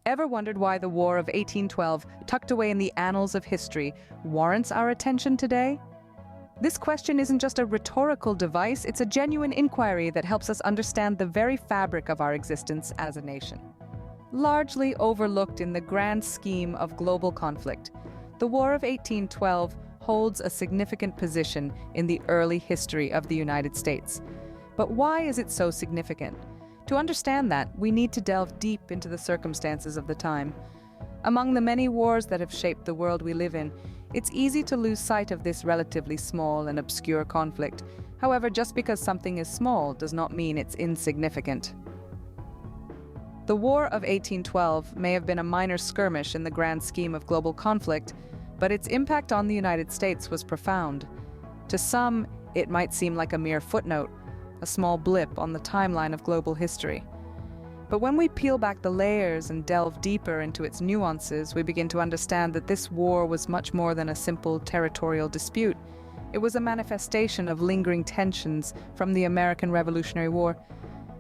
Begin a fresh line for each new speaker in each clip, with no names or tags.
Ever wondered why the War of 1812, tucked away in the annals of history, warrants our attention today? This question isn't just a rhetorical device, it's a genuine inquiry that helps us understand the very fabric of our existence as a nation. Largely overlooked in the grand scheme of global conflict, the War of 1812 holds a significant position in the early history of the United States. But why is it so significant? To understand that, we need to delve deep into the circumstances of the time. Among the many wars that have shaped the world we live in, it's easy to lose sight of this relatively small and obscure conflict. However, just because something is small does not mean it's insignificant. The War of 1812 may have been a minor skirmish in the grand scheme of global conflict, but its impact on the United States was profound. To some, it might seem like a mere footnote, a small blip on the timeline of global history. But when we peel back the layers and delve deeper into its nuances, we begin to understand that this war was much more than a simple territorial dispute. It was a manifestation of lingering tensions from the American Revolutionary War.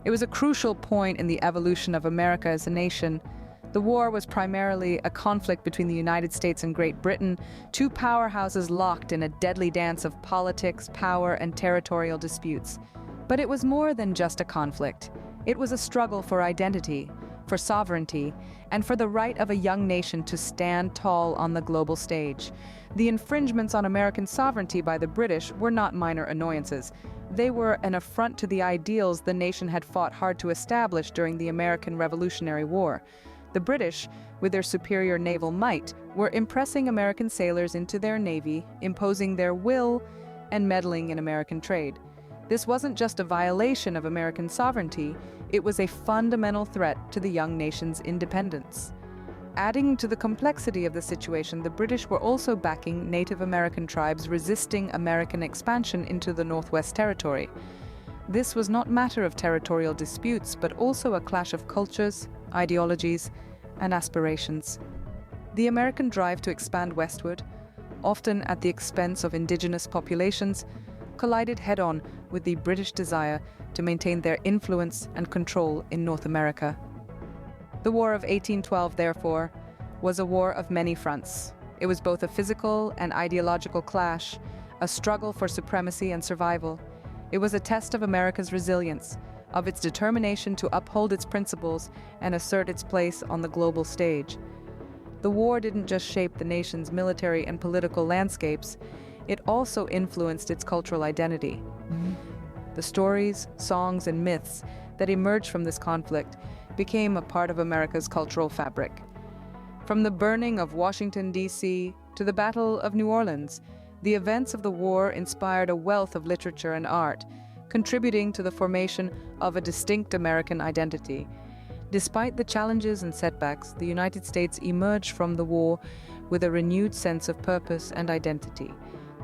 It was a crucial point in the evolution of America as a nation. The war was primarily a conflict between the United States and Great Britain, two powerhouses locked in a deadly dance of politics, power, and territorial disputes. But it was more than just a conflict. It was a struggle for identity, for sovereignty, and for the right of a young nation to stand tall on the global stage. The infringements on American sovereignty by the British were not minor annoyances. They were an affront to the ideals the nation had fought hard to establish during the American Revolutionary War. The British, with their superior naval might, were impressing American sailors into their navy, imposing their will, and meddling in American trade. This wasn't just a violation of American sovereignty, it was a fundamental threat to the young nation's independence. Adding to the complexity of the situation, the British were also backing Native American tribes resisting American expansion into the Northwest Territory. This was not a matter of territorial disputes, but also a clash of cultures, ideologies, and aspirations. The American drive to expand westward, often at the expense of indigenous populations, collided head-on with the British desire to maintain their influence and control in North America. The War of 1812, therefore, was a war of many fronts. It was both a physical and ideological clash, a struggle for supremacy and survival. It was a test of America's resilience, of its determination to uphold its principles and assert its place on the global stage. The war didn't just shape the nation's military and political landscapes, it also influenced its cultural identity. The stories, songs, and myths that emerged from this conflict became a part of America's cultural fabric. From the burning of Washington, D.C., to the Battle of New Orleans, the events of the war inspired a wealth of literature and art, contributing to the formation of a distinct American identity. Despite the challenges and setbacks, the United States emerged from the war with a renewed sense of purpose and identity.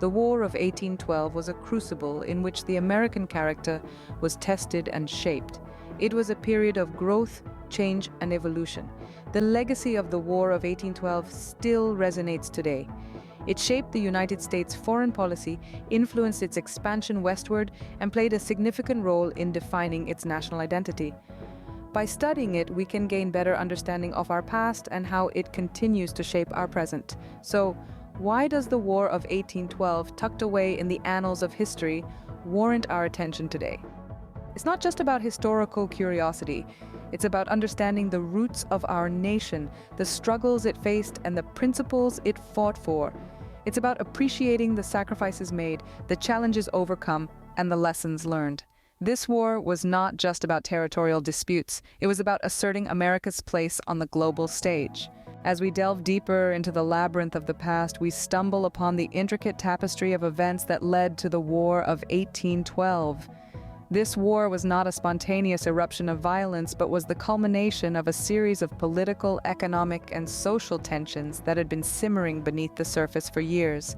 The War of 1812 was a crucible in which the American character was tested and shaped. It was a period of growth, change, and evolution. The legacy of the War of 1812 still resonates today. It shaped the United States' foreign policy, influenced its expansion westward, and played a significant role in defining its national identity. By studying it, we can gain better understanding of our past and how it continues to shape our present. So, why does the War of 1812, tucked away in the annals of history, warrant our attention today? It's not just about historical curiosity. It's about understanding the roots of our nation, the struggles it faced, and the principles it fought for. It's about appreciating the sacrifices made, the challenges overcome, and the lessons learned. This war was not just about territorial disputes. It was about asserting America's place on the global stage. As we delve deeper into the labyrinth of the past, we stumble upon the intricate tapestry of events that led to the War of 1812. This war was not a spontaneous eruption of violence, but was the culmination of a series of political, economic, and social tensions that had been simmering beneath the surface for years.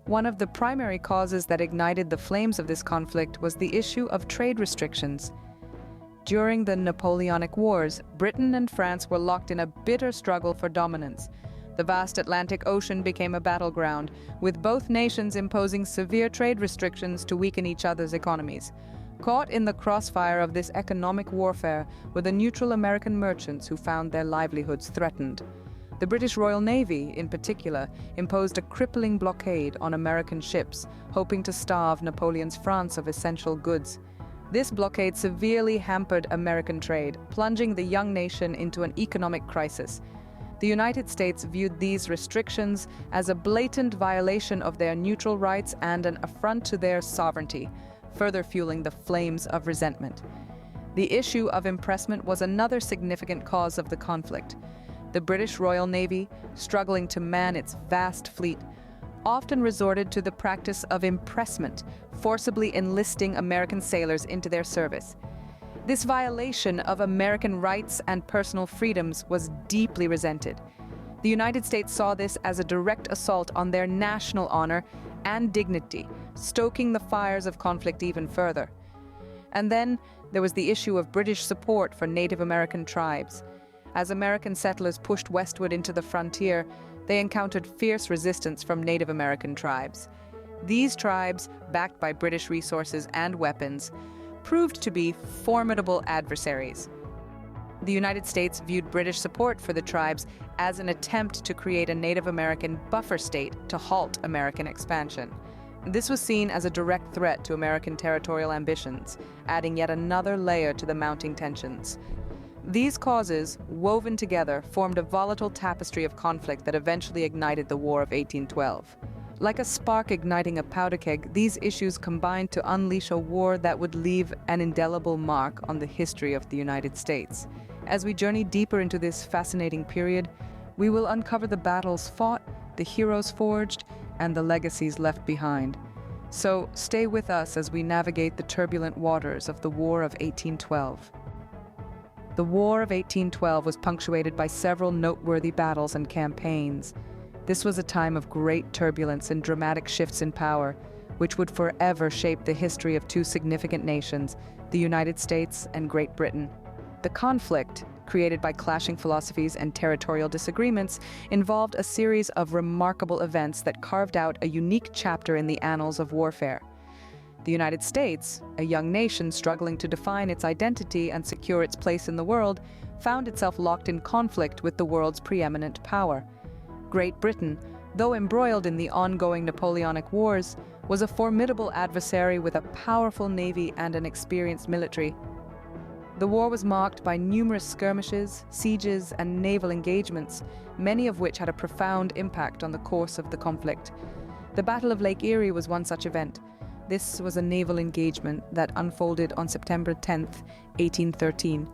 One of the primary causes that ignited the flames of this conflict was the issue of trade restrictions. During the Napoleonic Wars, Britain and France were locked in a bitter struggle for dominance. The vast Atlantic Ocean became a battleground, with both nations imposing severe trade restrictions to weaken each other's economies. Caught in the crossfire of this economic warfare were the neutral American merchants who found their livelihoods threatened. The British Royal Navy, in particular, imposed a crippling blockade on American ships, hoping to starve Napoleon's France of essential goods. This blockade severely hampered American trade, plunging the young nation into an economic crisis. The United States viewed these restrictions as a blatant violation of their neutral rights and an affront to their sovereignty, further fueling the flames of resentment. The issue of impressment was another significant cause of the conflict. The British Royal Navy, struggling to man its vast fleet, often resorted to the practice of impressment, forcibly enlisting American sailors into their service. This violation of American rights and personal freedoms was deeply resented. The United States saw this as a direct assault on their national honor and dignity, stoking the fires of conflict even further. And then there was the issue of British support for Native American tribes. As American settlers pushed westward into the frontier, they encountered fierce resistance from Native American tribes. These tribes, backed by British resources and weapons, proved to be formidable adversaries. The United States viewed British support for the tribes as an attempt to create a Native American buffer state to halt American expansion. This was seen as a direct threat to American territorial ambitions, adding yet another layer to the mounting tensions. These causes, woven together, formed a volatile tapestry of conflict that eventually ignited the War of 1812. Like a spark igniting a powder keg, these issues combined to unleash a war that would leave an indelible mark on the history of the United States. As we journey deeper into this fascinating period, we will uncover the battles fought, the heroes forged, and the legacies left behind. So stay with us as we navigate the turbulent waters of the War of 1812. The War of 1812 was punctuated by several noteworthy battles and campaigns. This was a time of great turbulence and dramatic shifts in power, which would forever shape the history of two significant nations, the United States and Great Britain. The conflict, created by clashing philosophies and territorial disagreements, involved a series of remarkable events that carved out a unique chapter in the annals of warfare. The United States, a young nation struggling to define its identity and secure its place in the world, found itself locked in conflict with the world's preeminent power. Great Britain, though embroiled in the ongoing Napoleonic Wars, was a formidable adversary with a powerful navy and an experienced military. The war was marked by numerous skirmishes, sieges, and naval engagements, many of which had a profound impact on the course of the conflict. The Battle of Lake Erie was one such event. This was a naval engagement that unfolded on September 10, 1813.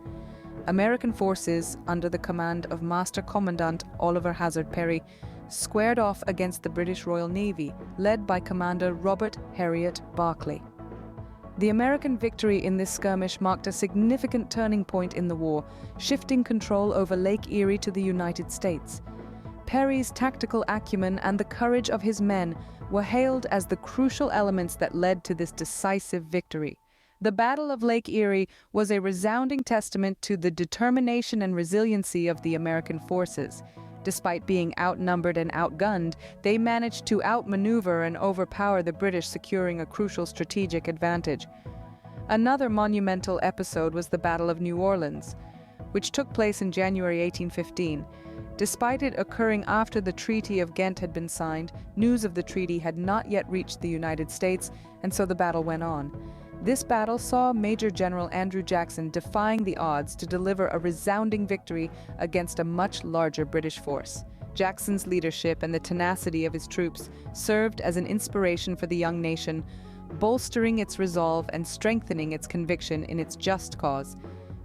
American forces, under the command of Master Commandant Oliver Hazard Perry, squared off against the British Royal Navy, led by Commander Robert Heriot Barclay. The American victory in this skirmish marked a significant turning point in the war, shifting control over Lake Erie to the United States. Perry's tactical acumen and the courage of his men were hailed as the crucial elements that led to this decisive victory. The Battle of Lake Erie was a resounding testament to the determination and resiliency of the American forces. Despite being outnumbered and outgunned, they managed to outmaneuver and overpower the British, securing a crucial strategic advantage. Another monumental episode was the Battle of New Orleans, which took place in January 1815. Despite it occurring after the Treaty of Ghent had been signed, news of the treaty had not yet reached the United States, and so the battle went on. This battle saw Major General Andrew Jackson defying the odds to deliver a resounding victory against a much larger British force. Jackson's leadership and the tenacity of his troops served as an inspiration for the young nation, bolstering its resolve and strengthening its conviction in its just cause.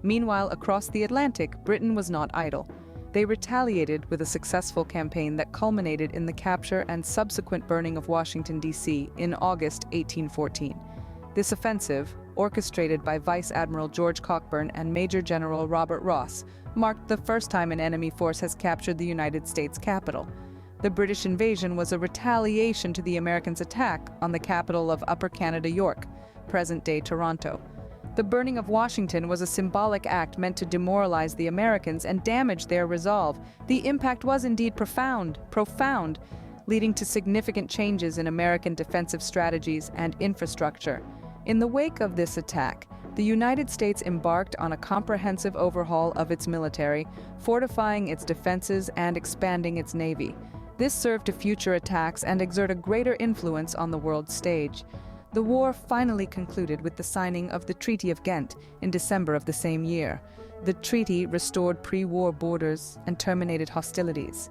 Meanwhile, across the Atlantic, Britain was not idle. They retaliated with a successful campaign that culminated in the capture and subsequent burning of Washington, D.C. in August 1814. This offensive, orchestrated by Vice Admiral George Cockburn and Major General Robert Ross, marked the first time an enemy force has captured the United States capital. The British invasion was a retaliation to the Americans' attack on the capital of Upper Canada, York, present-day Toronto. The burning of Washington was a symbolic act meant to demoralize the Americans and damage their resolve. The impact was indeed profound, leading to significant changes in American defensive strategies and infrastructure. In the wake of this attack, the United States embarked on a comprehensive overhaul of its military, fortifying its defenses and expanding its navy. This served to future attacks and exert a greater influence on the world stage. The war finally concluded with the signing of the Treaty of Ghent in December of the same year. The treaty restored pre-war borders and terminated hostilities.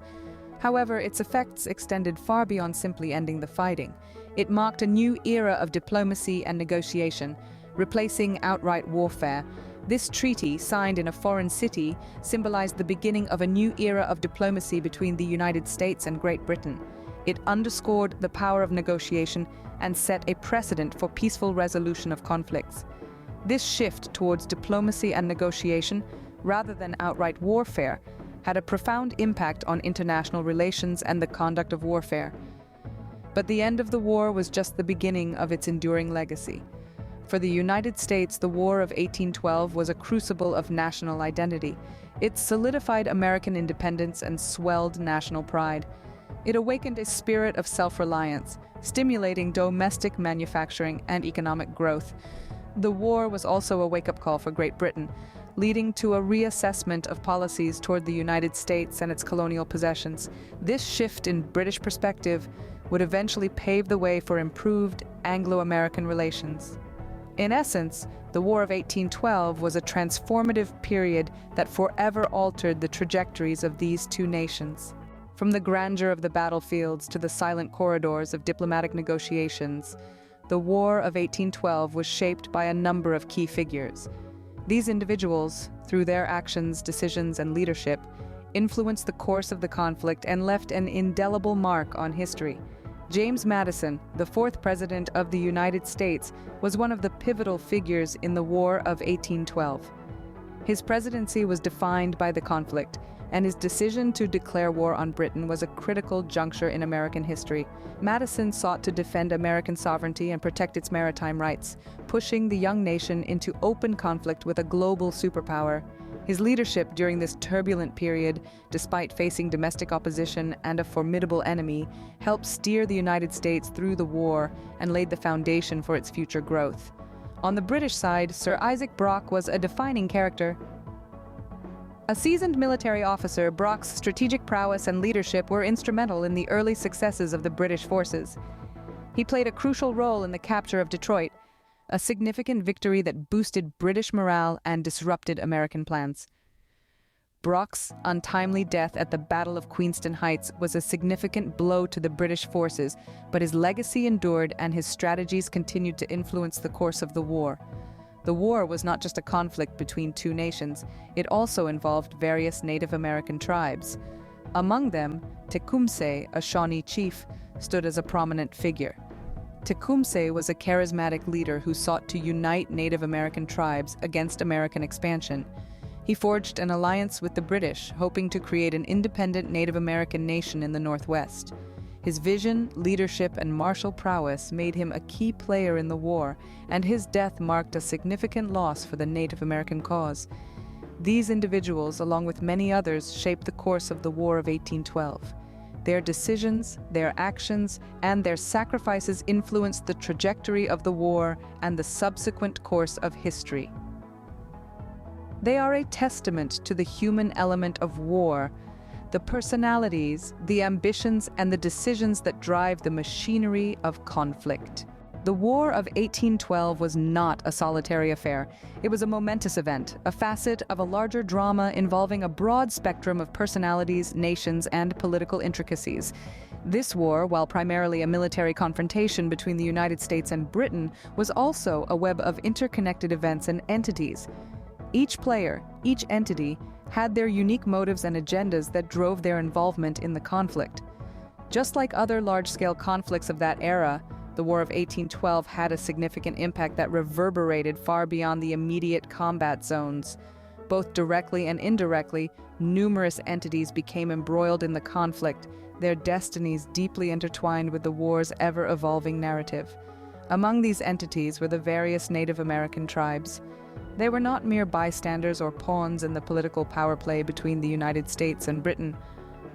However, its effects extended far beyond simply ending the fighting. It marked a new era of diplomacy and negotiation, replacing outright warfare. This treaty, signed in a foreign city, symbolized the beginning of a new era of diplomacy between the United States and Great Britain. It underscored the power of negotiation and set a precedent for peaceful resolution of conflicts. This shift towards diplomacy and negotiation, rather than outright warfare, had a profound impact on international relations and the conduct of warfare. But the end of the war was just the beginning of its enduring legacy. For the United States, the War of 1812 was a crucible of national identity. It solidified American independence and swelled national pride. It awakened a spirit of self-reliance, stimulating domestic manufacturing and economic growth. The war was also a wake-up call for Great Britain, leading to a reassessment of policies toward the United States and its colonial possessions. This shift in British perspective would eventually pave the way for improved Anglo-American relations. In essence, the War of 1812 was a transformative period that forever altered the trajectories of these two nations. From the grandeur of the battlefields to the silent corridors of diplomatic negotiations, the War of 1812 was shaped by a number of key figures. These individuals, through their actions, decisions, and leadership, influenced the course of the conflict and left an indelible mark on history. James Madison, the fourth President of the United States, was one of the pivotal figures in the War of 1812. His presidency was defined by the conflict, and his decision to declare war on Britain was a critical juncture in American history. Madison sought to defend American sovereignty and protect its maritime rights, pushing the young nation into open conflict with a global superpower. His leadership during this turbulent period, despite facing domestic opposition and a formidable enemy, helped steer the United States through the war and laid the foundation for its future growth. On the British side, Sir Isaac Brock was a defining character. A seasoned military officer, Brock's strategic prowess and leadership were instrumental in the early successes of the British forces. He played a crucial role in the capture of Detroit, a significant victory that boosted British morale and disrupted American plans. Brock's untimely death at the Battle of Queenston Heights was a significant blow to the British forces, but his legacy endured and his strategies continued to influence the course of the war. The war was not just a conflict between two nations, it also involved various Native American tribes. Among them, Tecumseh, a Shawnee chief, stood as a prominent figure. Tecumseh was a charismatic leader who sought to unite Native American tribes against American expansion. He forged an alliance with the British, hoping to create an independent Native American nation in the Northwest. His vision, leadership, and martial prowess made him a key player in the war, and his death marked a significant loss for the Native American cause. These individuals, along with many others, shaped the course of the War of 1812. Their decisions, their actions, and their sacrifices influenced the trajectory of the war and the subsequent course of history. They are a testament to the human element of war, the personalities, the ambitions, and the decisions that drive the machinery of conflict. The War of 1812 was not a solitary affair. It was a momentous event, a facet of a larger drama involving a broad spectrum of personalities, nations, and political intricacies. This war, while primarily a military confrontation between the United States and Britain, was also a web of interconnected events and entities. Each player, each entity, had their unique motives and agendas that drove their involvement in the conflict. Just like other large-scale conflicts of that era, the War of 1812 had a significant impact that reverberated far beyond the immediate combat zones. Both directly and indirectly, numerous entities became embroiled in the conflict, their destinies deeply intertwined with the war's ever-evolving narrative. Among these entities were the various Native American tribes. They were not mere bystanders or pawns in the political power play between the United States and Britain.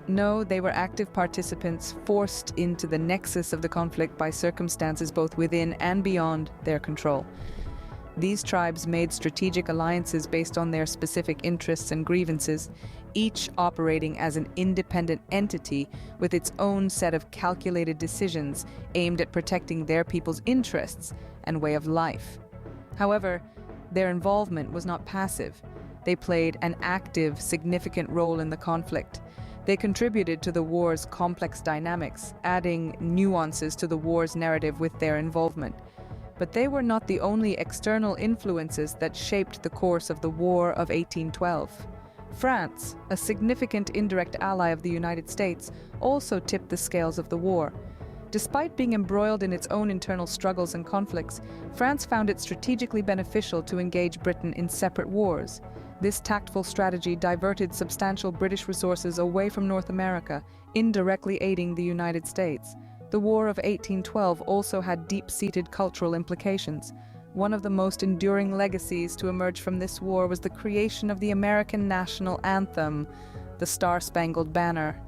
No, they were active participants forced into the nexus of the conflict by circumstances both within and beyond their control. These tribes made strategic alliances based on their specific interests and grievances, each operating as an independent entity with its own set of calculated decisions aimed at protecting their people's interests and way of life. However, their involvement was not passive. They played an active, significant role in the conflict. They contributed to the war's complex dynamics, adding nuances to the war's narrative with their involvement. But they were not the only external influences that shaped the course of the War of 1812. France, a significant indirect ally of the United States, also tipped the scales of the war. Despite being embroiled in its own internal struggles and conflicts, France found it strategically beneficial to engage Britain in separate wars. This tactful strategy diverted substantial British resources away from North America, indirectly aiding the United States. The War of 1812 also had deep-seated cultural implications. One of the most enduring legacies to emerge from this war was the creation of the American national anthem, the Star-Spangled Banner.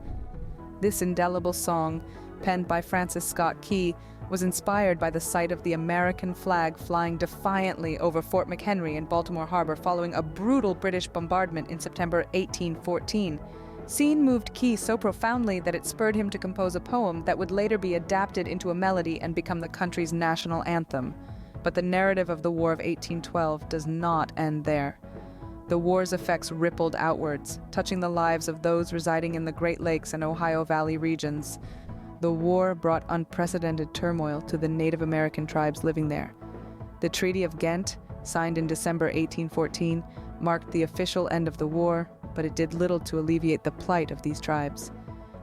This indelible song, penned by Francis Scott Key, was inspired by the sight of the American flag flying defiantly over Fort McHenry in Baltimore Harbor following a brutal British bombardment in September 1814. Scene moved Key so profoundly that it spurred him to compose a poem that would later be adapted into a melody and become the country's national anthem. But the narrative of the War of 1812 does not end there. The war's effects rippled outwards, touching the lives of those residing in the Great Lakes and Ohio Valley regions. The war brought unprecedented turmoil to the Native American tribes living there. The Treaty of Ghent, signed in December 1814, marked the official end of the war, but it did little to alleviate the plight of these tribes.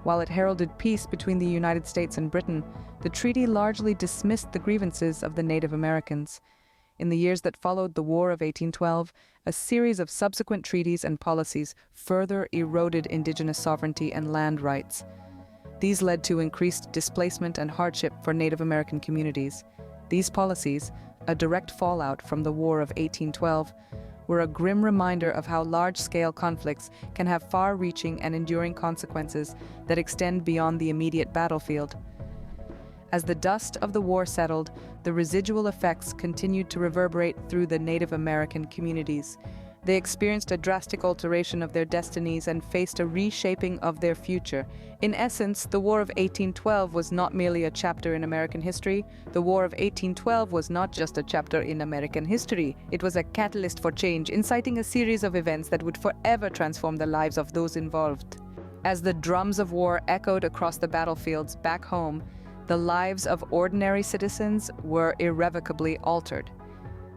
While it heralded peace between the United States and Britain, the treaty largely dismissed the grievances of the Native Americans. In the years that followed the War of 1812, a series of subsequent treaties and policies further eroded indigenous sovereignty and land rights. These led to increased displacement and hardship for Native American communities. These policies, a direct fallout from the War of 1812, were a grim reminder of how large-scale conflicts can have far-reaching and enduring consequences that extend beyond the immediate battlefield. As the dust of the war settled, the residual effects continued to reverberate through the Native American communities. They experienced a drastic alteration of their destinies and faced a reshaping of their future. In essence, the War of 1812 was not merely a chapter in American history. The War of 1812 was not just a chapter in American history. It was a catalyst for change, inciting a series of events that would forever transform the lives of those involved. As the drums of war echoed across the battlefields back home, the lives of ordinary citizens were irrevocably altered.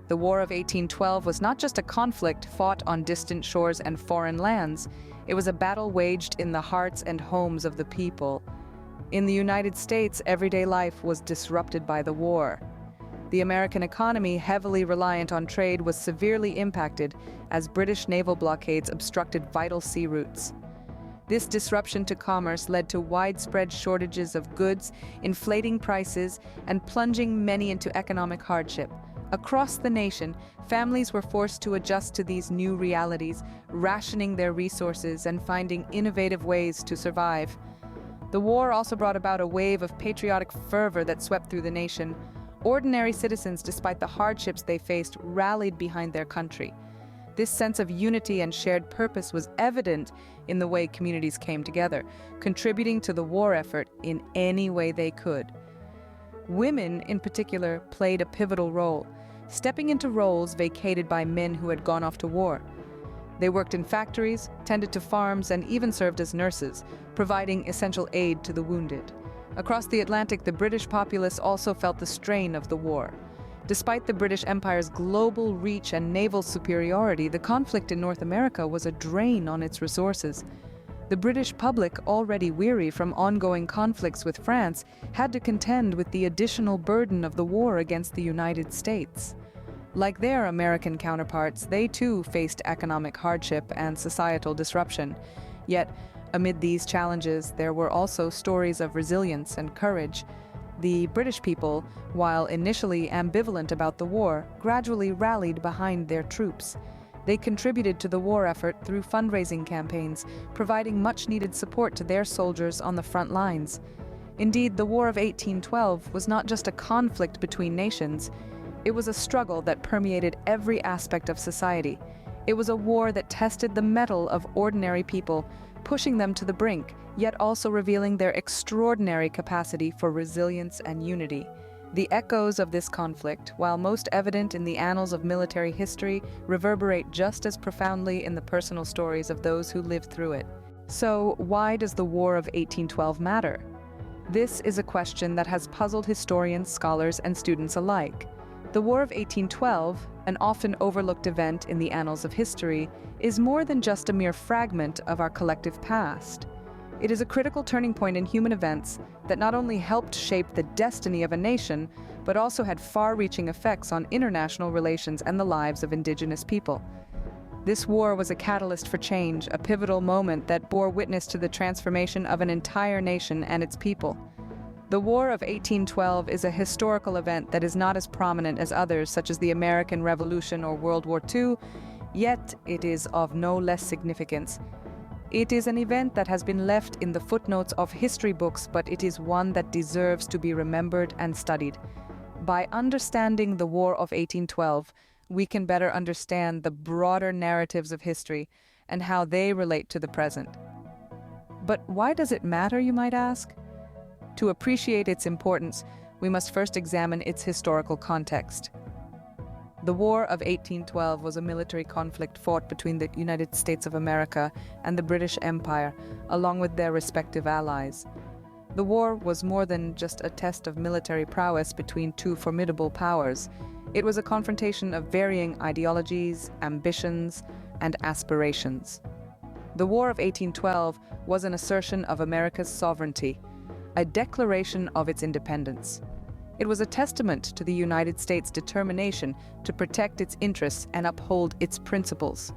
The War of 1812 was not just a conflict fought on distant shores and foreign lands. It was a battle waged in the hearts and homes of the people. In the United States, everyday life was disrupted by the war. The American economy, heavily reliant on trade, was severely impacted as British naval blockades obstructed vital sea routes. This disruption to commerce led to widespread shortages of goods, inflating prices, and plunging many into economic hardship. Across the nation, families were forced to adjust to these new realities, rationing their resources and finding innovative ways to survive. The war also brought about a wave of patriotic fervor that swept through the nation. Ordinary citizens, despite the hardships they faced, rallied behind their country. This sense of unity and shared purpose was evident in the way communities came together, contributing to the war effort in any way they could. Women, in particular, played a pivotal role, stepping into roles vacated by men who had gone off to war. They worked in factories, tended to farms, and even served as nurses, providing essential aid to the wounded. Across the Atlantic, the British populace also felt the strain of the war. Despite the British Empire's global reach and naval superiority, the conflict in North America was a drain on its resources. The British public, already weary from ongoing conflicts with France, had to contend with the additional burden of the war against the United States. Like their American counterparts, they too faced economic hardship and societal disruption. Yet, amid these challenges, there were also stories of resilience and courage. The British people, while initially ambivalent about the war, gradually rallied behind their troops. They contributed to the war effort through fundraising campaigns, providing much-needed support to their soldiers on the front lines. Indeed, the War of 1812 was not just a conflict between nations. It was a struggle that permeated every aspect of society. It was a war that tested the mettle of ordinary people, pushing them to the brink, yet also revealing their extraordinary capacity for resilience and unity. The echoes of this conflict, while most evident in the annals of military history, reverberate just as profoundly in the personal stories of those who lived through it. So, why does the War of 1812 matter? This is a question that has puzzled historians, scholars, and students alike. The War of 1812, an often overlooked event in the annals of history, is more than just a mere fragment of our collective past. It is a critical turning point in human events that not only helped shape the destiny of a nation, but also had far-reaching effects on international relations and the lives of indigenous people. This war was a catalyst for change, a pivotal moment that bore witness to the transformation of an entire nation and its people. The War of 1812 is a historical event that is not as prominent as others, such as the American Revolution or World War II, yet it is of no less significance. It is an event that has been left in the footnotes of history books, but it is one that deserves to be remembered and studied. By understanding the War of 1812, we can better understand the broader narratives of history and how they relate to the present. But why does it matter, you might ask? To appreciate its importance, we must first examine its historical context. The War of 1812 was a military conflict fought between the United States of America and the British Empire, along with their respective allies. The war was more than just a test of military prowess between two formidable powers. It was a confrontation of varying ideologies, ambitions, and aspirations. The War of 1812 was an assertion of America's sovereignty, a declaration of its independence. It was a testament to the United States' determination to protect its interests and uphold its principles.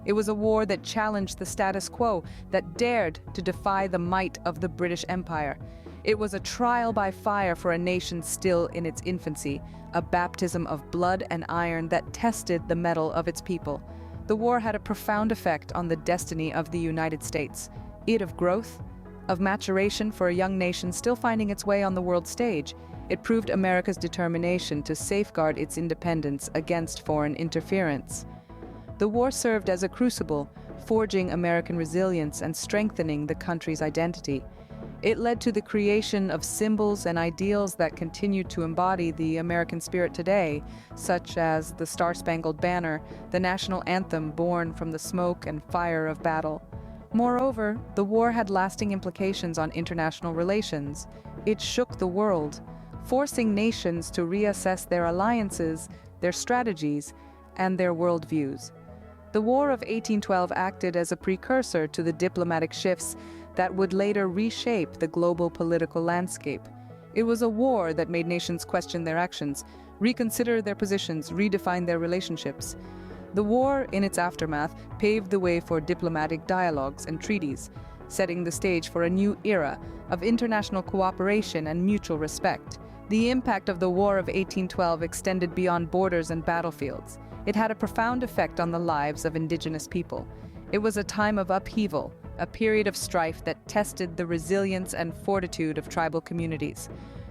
It was a war that challenged the status quo, that dared to defy the might of the British Empire. It was a trial by fire for a nation still in its infancy, a baptism of blood and iron that tested the mettle of its people. The war had a profound effect on the destiny of the United States, it of growth, of maturation for a young nation still finding its way on the world stage. It proved America's determination to safeguard its independence against foreign interference. The war served as a crucible, forging American resilience and strengthening the country's identity. It led to the creation of symbols and ideals that continue to embody the American spirit today, such as the Star-Spangled Banner, the national anthem born from the smoke and fire of battle. Moreover, the war had lasting implications on international relations. It shook the world, forcing nations to reassess their alliances, their strategies, and their worldviews. The War of 1812 acted as a precursor to the diplomatic shifts that would later reshape the global political landscape. It was a war that made nations question their actions, reconsider their positions, redefine their relationships. The war, in its aftermath, paved the way for diplomatic dialogues and treaties, setting the stage for a new era of international cooperation and mutual respect. The impact of the War of 1812 extended beyond borders and battlefields. It had a profound effect on the lives of indigenous people. It was a time of upheaval, a period of strife that tested the resilience and fortitude of tribal communities.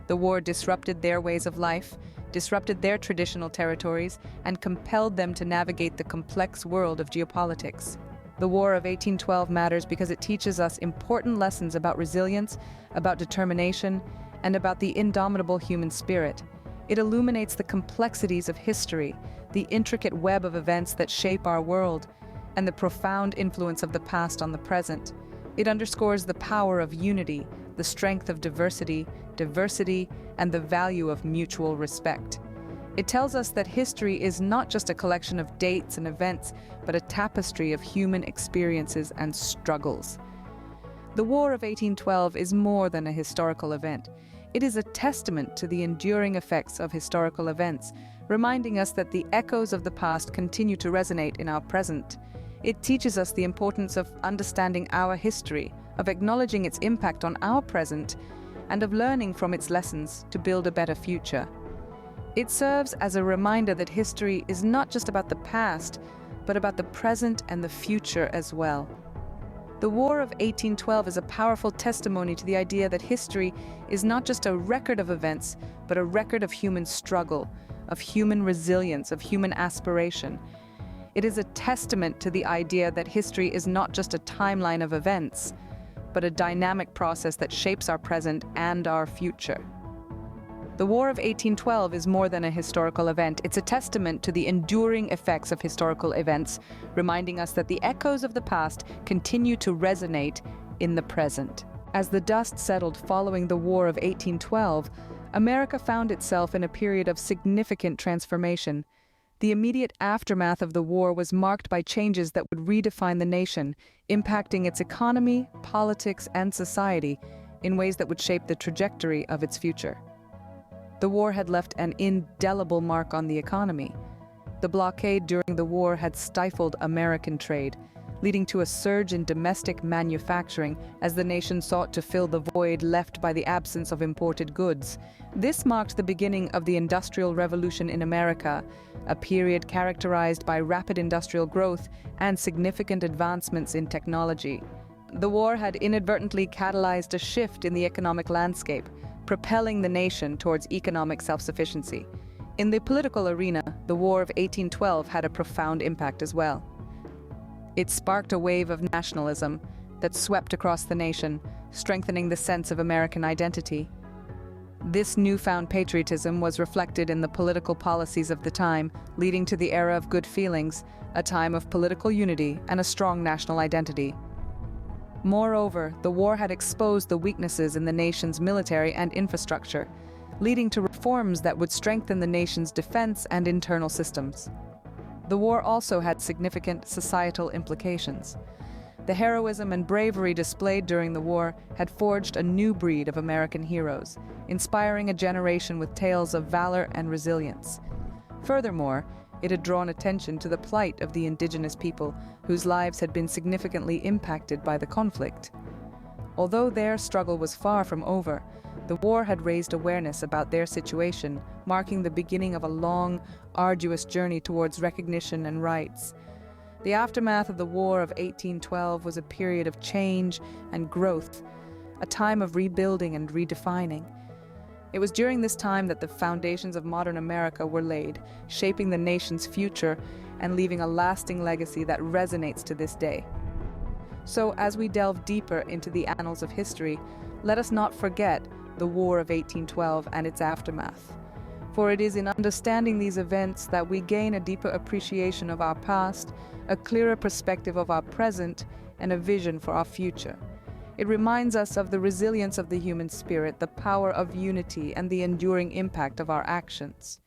The war disrupted their ways of life, disrupted their traditional territories, and compelled them to navigate the complex world of geopolitics. The War of 1812 matters because it teaches us important lessons about resilience, about determination, and about the indomitable human spirit. It illuminates the complexities of history, the intricate web of events that shape our world, and the profound influence of the past on the present. It underscores the power of unity, the strength of diversity, and the value of mutual respect. It tells us that history is not just a collection of dates and events, but a tapestry of human experiences and struggles. The War of 1812 is more than a historical event. It is a testament to the enduring effects of historical events, reminding us that the echoes of the past continue to resonate in our present. It teaches us the importance of understanding our history, of acknowledging its impact on our present, and of learning from its lessons to build a better future. It serves as a reminder that history is not just about the past, but about the present and the future as well. The War of 1812 is a powerful testimony to the idea that history is not just a record of events, but a record of human struggle, of human resilience, of human aspiration. It is a testament to the idea that history is not just a timeline of events, but a dynamic process that shapes our present and our future. The War of 1812 is more than a historical event. It's a testament to the enduring effects of historical events, reminding us that the echoes of the past continue to resonate in the present. As the dust settled following the War of 1812, America found itself in a period of significant transformation. The immediate aftermath of the war was marked by changes that would redefine the nation, impacting its economy, politics, and society in ways that would shape the trajectory of its future. The war had left an indelible mark on the economy. The blockade during the war had stifled American trade, leading to a surge in domestic manufacturing as the nation sought to fill the void left by the absence of imported goods. This marked the beginning of the Industrial Revolution in America, a period characterized by rapid industrial growth and significant advancements in technology. The war had inadvertently catalyzed a shift in the economic landscape, propelling the nation towards economic self-sufficiency. In the political arena, the War of 1812 had a profound impact as well. It sparked a wave of nationalism that swept across the nation, strengthening the sense of American identity. This newfound patriotism was reflected in the political policies of the time, leading to the era of good feelings, a time of political unity and a strong national identity. Moreover, the war had exposed the weaknesses in the nation's military and infrastructure, leading to reforms that would strengthen the nation's defense and internal systems. The war also had significant societal implications. The heroism and bravery displayed during the war had forged a new breed of American heroes, inspiring a generation with tales of valor and resilience. Furthermore, it had drawn attention to the plight of the indigenous people whose lives had been significantly impacted by the conflict. Although their struggle was far from over, the war had raised awareness about their situation, marking the beginning of a long, arduous journey towards recognition and rights. The aftermath of the War of 1812 was a period of change and growth, a time of rebuilding and redefining. It was during this time that the foundations of modern America were laid, shaping the nation's future and leaving a lasting legacy that resonates to this day. So, as we delve deeper into the annals of history, let us not forget the War of 1812 and its aftermath. For it is in understanding these events that we gain a deeper appreciation of our past, a clearer perspective of our present, and a vision for our future. It reminds us of the resilience of the human spirit, the power of unity, and the enduring impact of our actions.